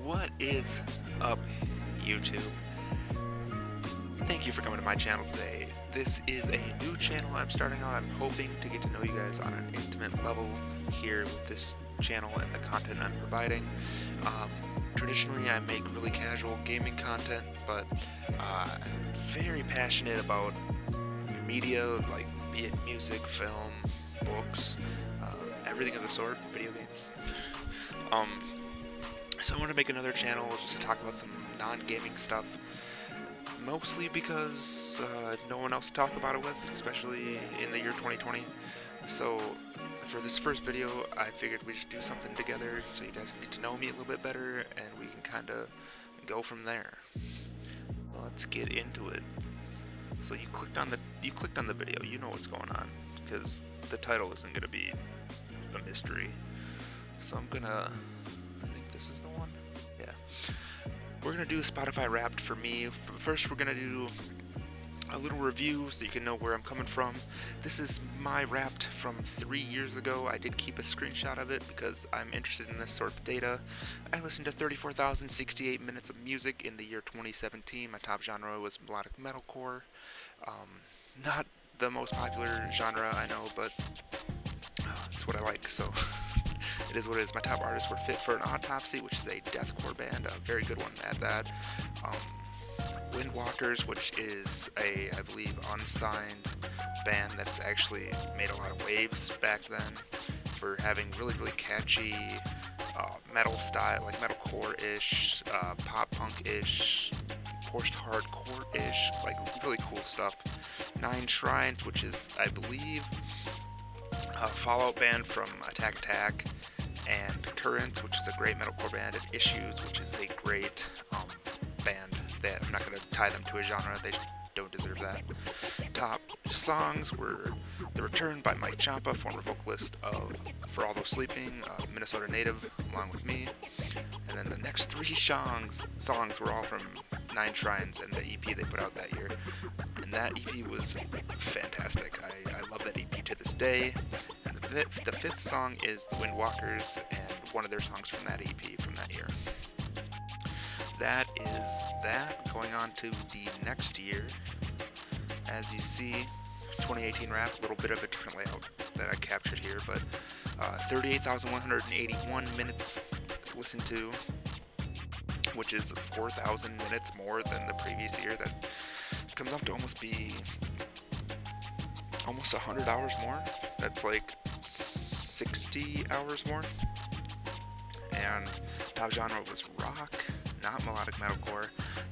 What is up, YouTube? Thank you for coming to my channel today. This is a new channel I'm starting on. I'm hoping to get to know you guys on an intimate level here with this channel and the content I'm providing. Traditionally, I make really casual gaming content, but I'm very passionate about media, like be it music, film, books, everything of the sort, video games. So I want to make another channel just to talk about some non-gaming stuff, mostly because no one else to talk about it with, especially in the year 2020. So for this first video, I figured we'd just do something together so you guys can get to know me a little bit better, and we can kind of go from there. Let's get into it. So you clicked on the video. You know what's going on because the title isn't gonna be a mystery. So I think this is the one. Yeah. We're gonna do Spotify Wrapped for me. First, we're gonna do a little review so you can know where I'm coming from. This is my Wrapped from 3 years ago. I did keep a screenshot of it because I'm interested in this sort of data. I listened to 34,068 minutes of music in the year 2017. My top genre was melodic metalcore. Not the most popular genre, I know, but it's what I like, so it is what it is. My top artists were Fit for an Autopsy, which is a deathcore band, a very good one at that. Windwalkers, which is I believe, unsigned band that's actually made a lot of waves back then for having really, really catchy metal style, like metalcore-ish, pop-punk-ish, post-hardcore-ish, like really cool stuff. Nine Shrines, which is, I believe, a Fallout band from Attack Attack, and Currents, which is a great metalcore band, and Issues, which is a great band that I'm not going to tie them to a genre, they don't deserve that. Top songs were The Return by Mike Ciampa, former vocalist of For All Those Sleeping, Minnesota native, along with me. And then the next three songs were all from Nine Shrines and the EP they put out that year. And that EP was fantastic. I love that EP to this day. And the fifth song is The Windwalkers, and one of their songs from that EP from that year. That is that. Going on to the next year. As you see, 2018 Wrapped, a little bit of a different layout that I captured here, but 38,181 minutes listened to, which is 4,000 minutes more than the previous year. That comes up to almost 100 hours more. That's like 60 hours more. And top genre was rock, not melodic metalcore.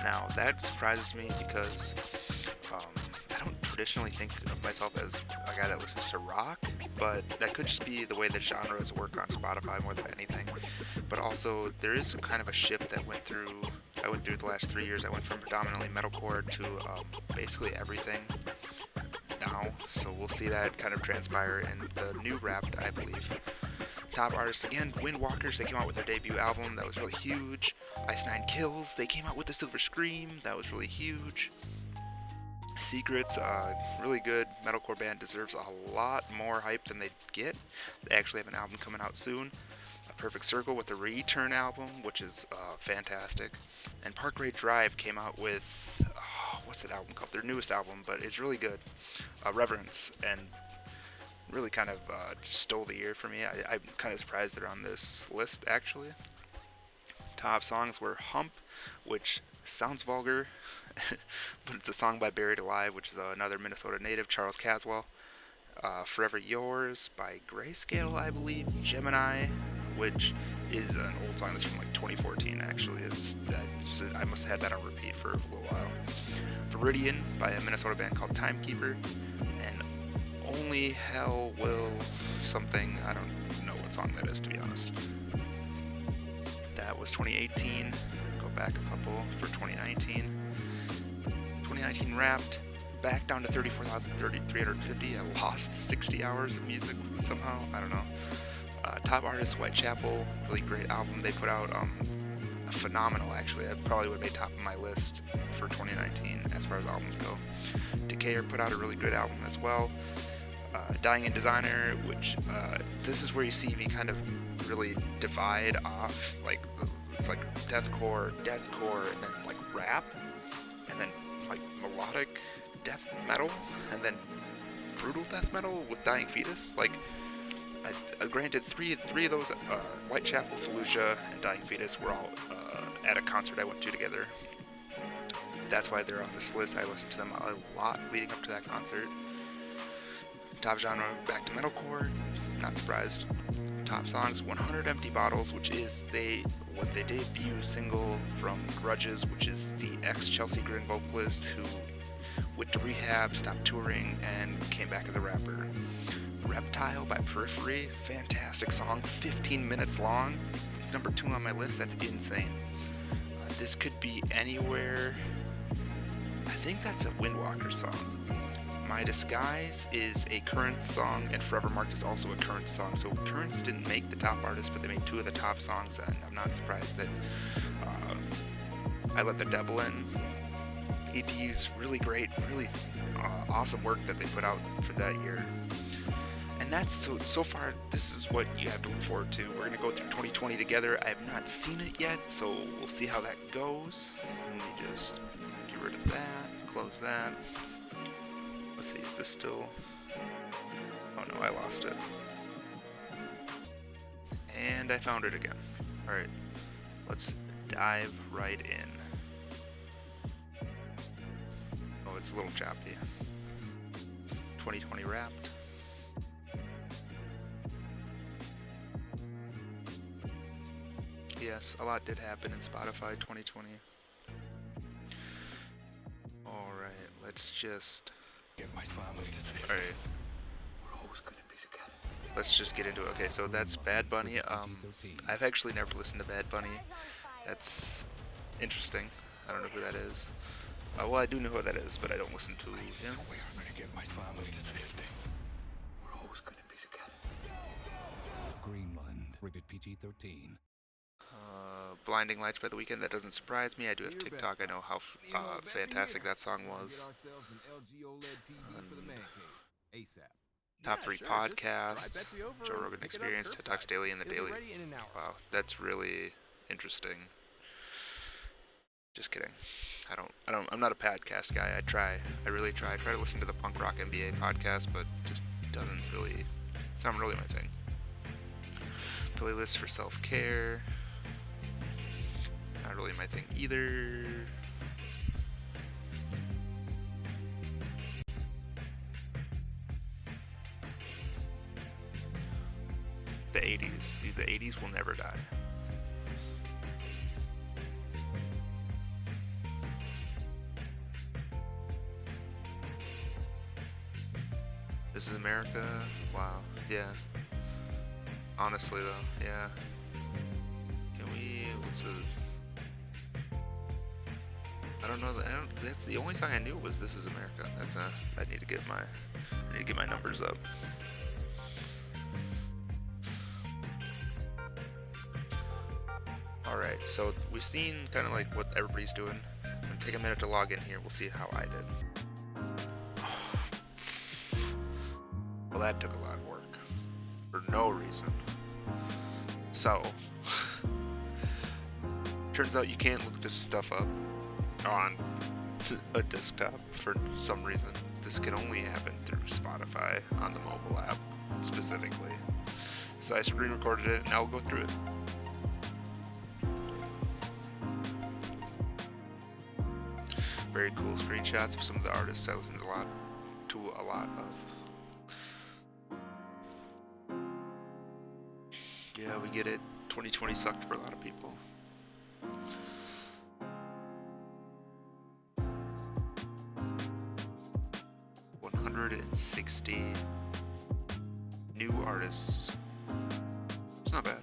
Now that surprises me because I don't traditionally think of myself as a guy that listens to rock, but that could just be the way the genres work on Spotify more than anything. But also there is kind of a shift that I went through the last 3 years. I went from predominantly metalcore to basically everything now, so we'll see that kind of transpire in the new Wrapped, I believe. Top artists, again, Windwalkers, they came out with their debut album, that was really huge. Ice Nine Kills, they came out with the Silver Scream, that was really huge. Secrets, really good metalcore band, deserves a lot more hype than they get. They actually have an album coming out soon. A Perfect Circle with the Return album, which is fantastic. And Parkway Drive came out with, what's that album called? Their newest album, but it's really good. Reverence, and really kind of stole the year for me. I'm kind of surprised they're on this list, actually. Top songs were Hump, which sounds vulgar, but it's a song by Buried Alive, which is another Minnesota native, Charles Caswell. Forever Yours by Grayscale, I believe. Gemini, which is an old song that's from like 2014, actually. I must have had that on repeat for a little while. Viridian by a Minnesota band called Timekeeper. And Only Hell Will something. I don't know what song that is, to be honest. That was 2018. Go back a couple for 2019. 2019 Wrapped. Back down to 34,350. I lost 60 hours of music somehow. I don't know. Top artist Whitechapel. Really great album they put out. Phenomenal, actually. That probably would have made top of my list for 2019 as far as albums go. Decayer put out a really good album as well. Dying in Designer, which this is where you see me kind of really divide off like it's like deathcore, and then like rap, and then like melodic death metal, and then brutal death metal with Dying Fetus. Like, granted, three of those, Whitechapel, Fallujah, and Dying Fetus were all at a concert I went to together. That's why they're on this list. I listened to them a lot leading up to that concert. Top genre, back to metalcore. Not surprised. Top songs, 100 Empty Bottles, which is what they debut single from Grudges, which is the ex-Chelsea Grin vocalist who went to rehab, stopped touring, and came back as a rapper. Reptile by Periphery, fantastic song, 15 minutes long. It's number 2 on my list. That's insane. This could be anywhere. I think that's a Windwalker song. My Disguise is a Currents song, and Forever Marked is also a Currents song. So Currents didn't make the top artist, but they made 2 of the top songs, and I'm not surprised that I Let the Devil In. EPU's really great, really awesome work that they put out for that year. And that's so far, this is what you have to look forward to. We're going to go through 2020 together. I have not seen it yet, so we'll see how that goes. Let me just get rid of that, close that. Let's see, is this still... Oh no, I lost it. And I found it again. Alright, let's dive right in. Oh, it's a little choppy. 2020 Wrapped. Yes, a lot did happen in Spotify 2020. Alright, let's just... Alright. Let's just get into it. Okay, so that's Bad Bunny. I've actually never listened to Bad Bunny. That's interesting. I don't know who that is. Well, I do know who that is, but I don't listen to him. Greenland, rated PG-13. Blinding Lights by The Weeknd, that doesn't surprise me. I do have TikTok. I know how fantastic that song was. Top 3 podcasts, Joe Rogan Experience, TED Talks Daily, and The Daily. Wow, that's really interesting. Just kidding. I'm not a podcast guy. I really try. I try to listen to the Punk Rock MBA podcast, but just it's not really my thing. Playlist for self-care. Not really my thing either. The 80s. Dude, the 80s will never die. This Is America. Wow. Yeah. Honestly, though. Yeah. I don't know. That's the only song I knew was "This Is America." I need to get my numbers up. All right. So we've seen kind of like what everybody's doing. I'm gonna take a minute to log in here. We'll see how I did. Well, that took a lot of work for no reason. So, turns out you can't look this stuff up on a desktop for some reason. This can only happen through Spotify on the mobile app specifically. So I screen recorded it and I'll go through it. Very cool screenshots of some of the artists I listen to a lot of. Yeah, we get it. 2020 sucked for a lot of people. $160 new artists. It's not bad.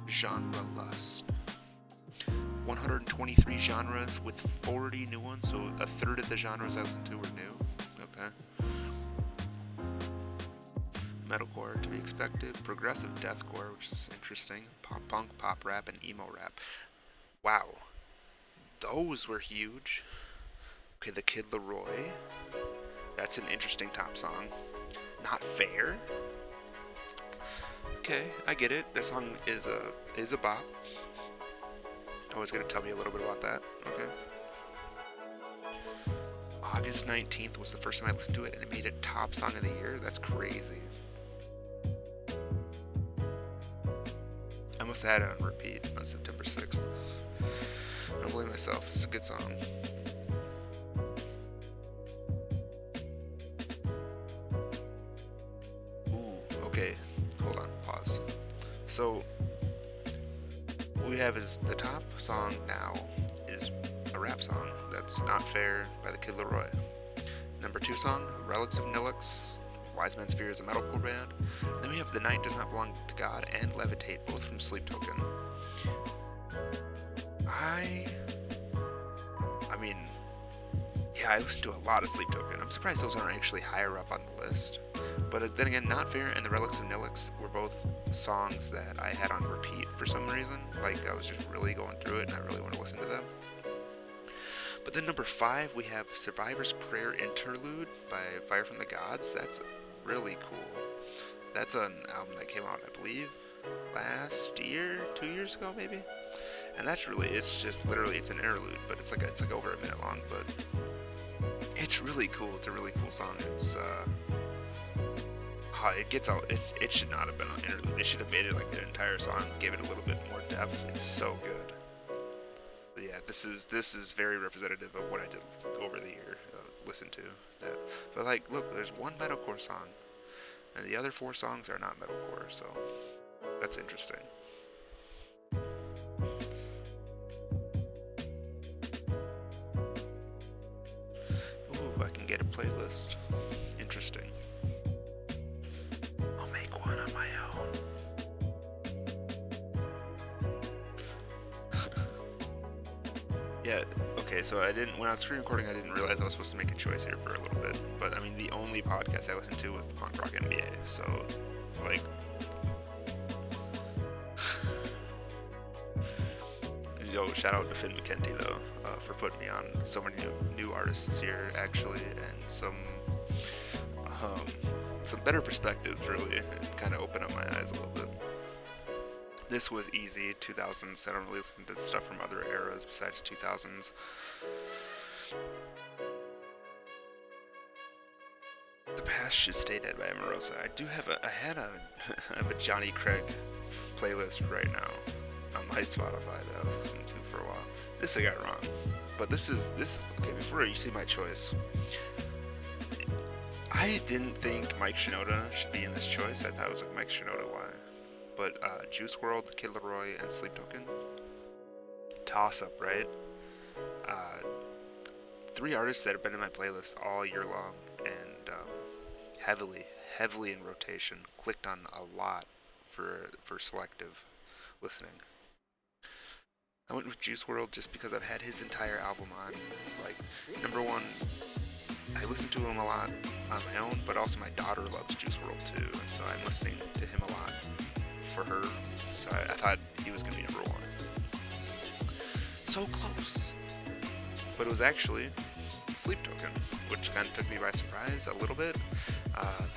Genre lust. 123 genres with 40 new ones, so a third of the genres I listened to were new. Okay. Metalcore, to be expected. Progressive deathcore, which is interesting. Pop punk, pop rap, and emo rap. Wow. Those were huge. Okay, The Kid Laroi. That's an interesting top song. Not Fair. okay, I get it. This song is a bop. I was gonna tell me a little bit about that. Okay. August 19th was the first time I listened to it, and it made it top song of the year. That's crazy. I must have had it on repeat on September 6th. I don't blame myself. It's a good song. Ooh, okay. Hold on. Pause. So, what we have is the top song now is a rap song. That's Not Fair by the Kid Laroi. Number 2 song, Relics of Nilix. Wise Man's Fear is a metalcore band. Then we have The Night Does Not Belong to God and Levitate, both from Sleep Token. I mean, yeah, I listen to a lot of Sleep Token. I'm surprised those aren't actually higher up on the list. But then again, Not Fair and The Relics of Nilix were both songs that I had on repeat for some reason. Like, I was just really going through it and I really want to listen to them. But then number 5, we have Survivor's Prayer Interlude by Fire from the Gods. That's really cool. That's an album that came out, I believe, last year, 2 years ago maybe. And that's really, it's just literally, it's an interlude, but it's like over a minute long, but it's really cool. It's a really cool song. It's it gets out. It should not have been an interlude. They should have made it like an entire song, give it a little bit more depth. It's so good. But yeah, this is very representative of what I did over the year. Listen to that. But like, look, there's one metalcore song, and the other 4 songs are not metalcore. So that's interesting. Ooh, I can get a playlist. Interesting. I'll make one on my own. Yeah, okay, so when I was screen recording, I didn't realize I was supposed to make a choice here for a little bit. But I mean, the only podcast I listened to was the Punk Rock NBA. So, like, yo, shout out to Finn McKenty though, for putting me on so many new artists this year, actually, and some better perspectives, really, and kind of opened up my eyes a little bit. This was easy, 2000s. I don't really listen to stuff from other eras besides 2000s. The Past Should Stay Dead by Amorosa. I had a Johnny Craig playlist right now on my Spotify that I was listening to for a while. This I got wrong, but this okay. Before you see my choice, I didn't think Mike Shinoda should be in this choice. I thought it was like Mike Shinoda, why? But Juice WRLD, Kid Laroi, and Sleep Token. Toss up, right? 3 artists that have been in my playlist all year long and heavily in rotation. Clicked on a lot for selective listening. I went with Juice WRLD just because I've had his entire album on. Like, number 1, I listen to him a lot on my own, but also my daughter loves Juice WRLD too, and so I'm listening to him a lot for her, so I thought he was going to be number 1. So close. But it was actually Sleep Token, which kind of took me by surprise a little bit.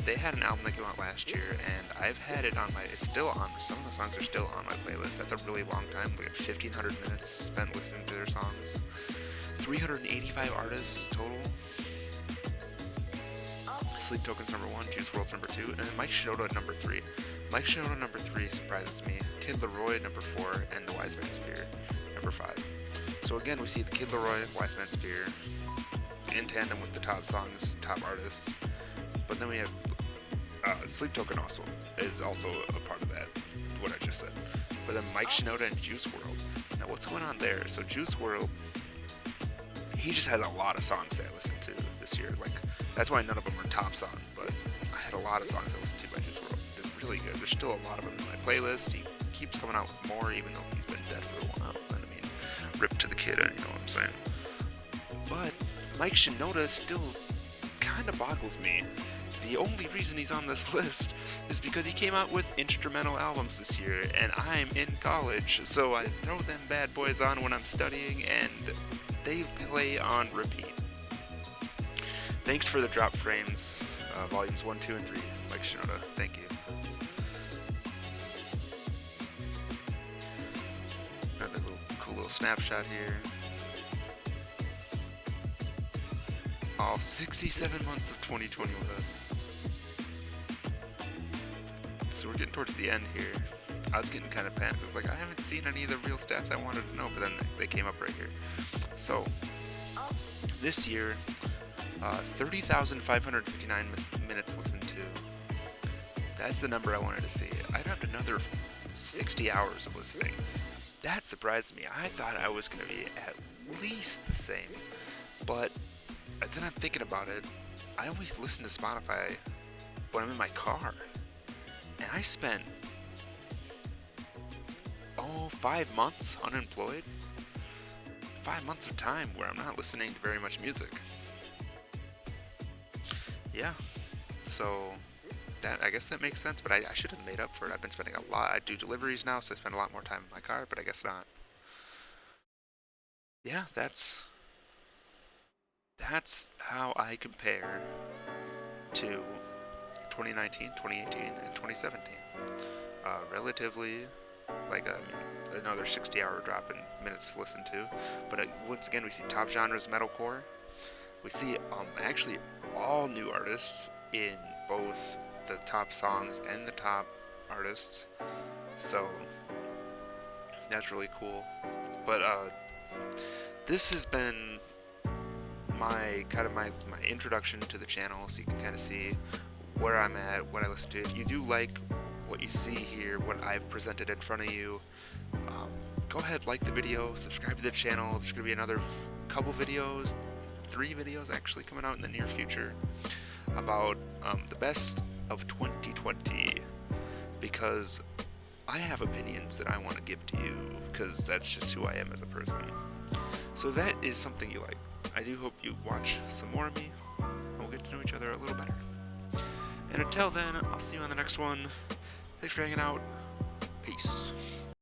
They had an album that came out last year, and I've had it on it's still on, some of the songs are still on my playlist. That's a really long time, like 1,500 minutes spent listening to their songs. 385 artists total. Sleep Token's number 1, Juice WRLD's number 2, and then Mike Shinoda at number 3. Mike Shinoda number 3 surprises me. Kid Laroi number 4, and The Wise Man's Fear number 5. So again, we see the Kid Laroi, Wise Man's Fear in tandem with the top songs, top artists. But then we have Sleep Token is also a part of that, what I just said. But then Mike Shinoda and Juice WRLD. Now what's going on there? So Juice WRLD, he just has a lot of songs that I listened to this year. Like, that's why none of them are top song, but I had a lot of songs I listened to by Juice WRLD. They're really good. There's still a lot of them in my playlist. He keeps coming out with more, even though he's been dead for a while. And I mean, rip to the kid, you know what I'm saying? But Mike Shinoda still kind of boggles me. The only reason he's on this list is because he came out with instrumental albums this year, and I'm in college, so I throw them bad boys on when I'm studying, and they play on repeat. Thanks for the drop frames, volumes 1, 2, and 3, Mike Shinoda. Thank you. snapshot here. All 67 months of 2020 with us. So we're getting towards the end here. I was getting kind of panicked. I was like, I haven't seen any of the real stats I wanted to know, but then they came up right here. So, this year, 30,559 minutes listened to. That's the number I wanted to see. I'd have another 60 hours of listening. That surprised me. I thought I was going to be at least the same. But then I'm thinking about it. I always listen to Spotify when I'm in my car. And I spent 5 months unemployed. 5 months of time where I'm not listening to very much music. Yeah, so I guess that makes sense, but I should have made up for it. I've been spending a lot. I do deliveries now, so I spend a lot more time in my car, but I guess not. Yeah, that's how I compare to 2019, 2018, and 2017. Relatively, like another 60-hour drop in minutes to listen to. But once again, we see top genres metalcore. We see actually all new artists in both the top songs and the top artists. So that's really cool. But this has been my introduction to the channel, so you can kind of see where I'm at, what I listen to. If you do like what you see here, what I've presented in front of you, go ahead, like the video, subscribe to the channel. There's going to be another couple videos, 3 videos actually coming out in the near future about the best of 2020, because I have opinions that I want to give to you, because that's just who I am as a person. So if that is something you like, I do hope you watch some more of me, and we'll get to know each other a little better. And until then, I'll see you on the next one. Thanks for hanging out. Peace.